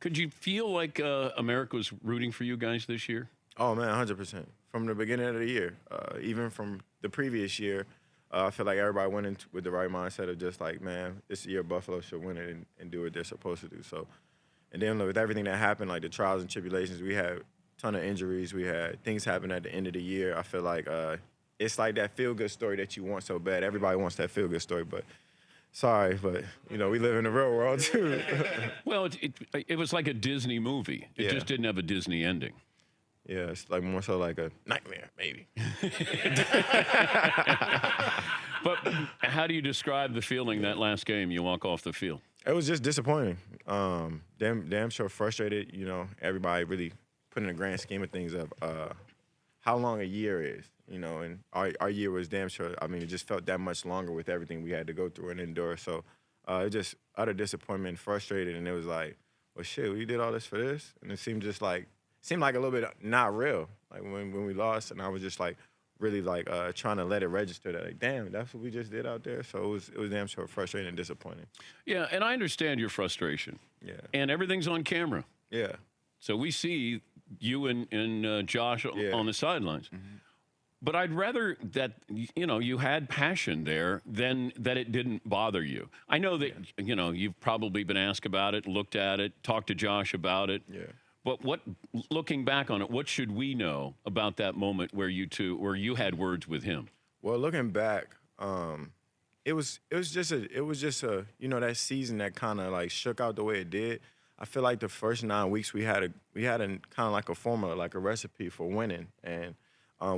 Could you feel like America was rooting for you guys this year? Oh man, 100%. From the beginning of the year, even from the previous year, I feel like everybody went in with the right mindset of just like, man, this year Buffalo should win it and do what they're supposed to do. So, and then with everything that happened, like the trials and tribulations, we had a ton of injuries. We had things happen at the end of the year. I feel like it's like that feel-good story that you want so bad. Everybody wants that feel-good story, but sorry, but we live in the real world too. Well, it was like a Disney movie. It just didn't have a Disney ending. Yeah, it's like more so like a nightmare, maybe. But how do you describe the feeling that last game you walk off the field? It was just disappointing. Damn sure frustrated. Everybody really put in the grand scheme of things of how long a year is. And our year was damn sure. I mean, it just felt that much longer with everything we had to go through and endure. So it just utter disappointment, frustrated, and it was like, well, shit, we did all this for this, and it seemed like a little bit not real. Like when we lost, and I was just like really like trying to let it register that like, damn, that's what we just did out there. So it was damn sure frustrating and disappointing. Yeah, and I understand your frustration. Yeah. And everything's on camera. Yeah. So we see you and Josh on the sidelines. Mm-hmm. But I'd rather that, you had passion there than that it didn't bother you. I know that, you've probably been asked about it, looked at it, talked to Josh about it. Yeah. But looking back on it, what should we know about that moment where you had words with him? Well, looking back, it was just a that season that kind of like shook out the way it did. I feel like the first 9 weeks we had a kind of like a formula, like a recipe for winning, and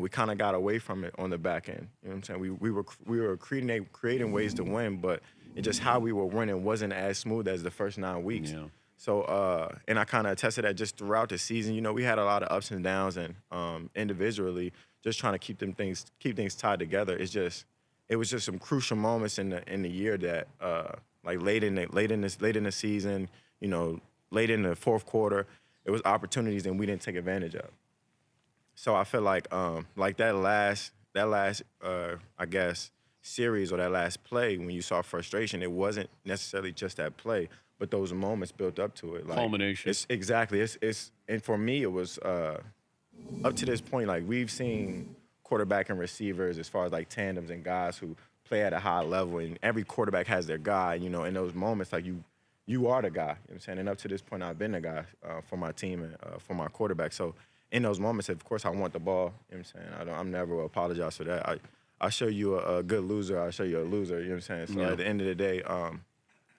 we kind of got away from it on the back end. You know what I'm saying? We were creating ways to win, but it just how we were winning wasn't as smooth as the first 9 weeks. Yeah. So, and I kind of attested that just throughout the season. We had a lot of ups and downs, and individually, just trying to keep things tied together. It was just some crucial moments in the year that, like late in the season, late in the fourth quarter, it was opportunities and we didn't take advantage of. So I feel like that last I guess series or that last play when you saw frustration, it wasn't necessarily just that play, but those moments built up to it. Like, culmination. And for me, it was up to this point, like we've seen quarterback and receivers as far as like tandems and guys who play at a high level, and every quarterback has their guy, in those moments, like you are the guy, you know what I'm saying? And up to this point, I've been the guy for my team and for my quarterback. So in those moments, of course, I want the ball, you know what I'm saying? I'm never will apologize for that. I show you a good loser, I show you a loser, you know what I'm saying? So at the end of the day,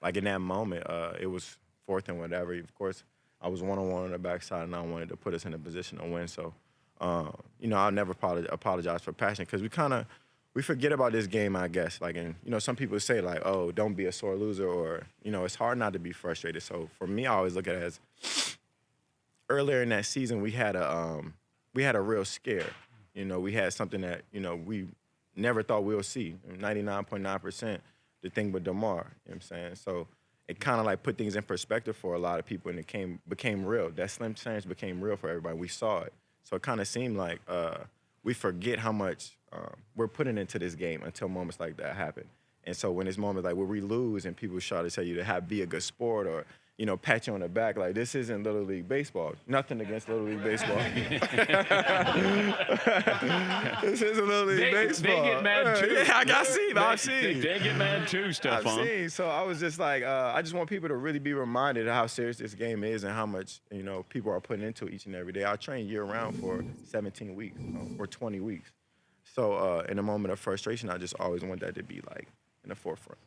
like in that moment, it was fourth and whatever. Of course, I was one-on-one on the backside, and I wanted to put us in a position to win. So, I'll never apologize for passion, because we forget about this game, I guess. Like, and some people say like, oh, don't be a sore loser, or it's hard not to be frustrated. So for me, I always look at it as earlier in that season we had a real scare. We had something that we never thought we'll see. 99.9%. The thing with DeMar, you know what I'm saying? So it kind of like put things in perspective for a lot of people, and it became real. That slim change became real for everybody. We saw it. So it kind of seemed like we forget how much we're putting into this game until moments like that happen. And so when it's moments like where we lose and people try to tell you to be a good sport, or pat you on the back, like, this isn't Little League Baseball. Nothing against Little League Baseball. This isn't Little League Baseball. They get mad too. Yeah, I've seen. They get mad too, Stefan. I've seen. So I was just like, I just want people to really be reminded of how serious this game is and how much, people are putting into each and every day. I train year-round for 17 weeks or 20 weeks. So in a moment of frustration, I just always want that to be, like, in the forefront.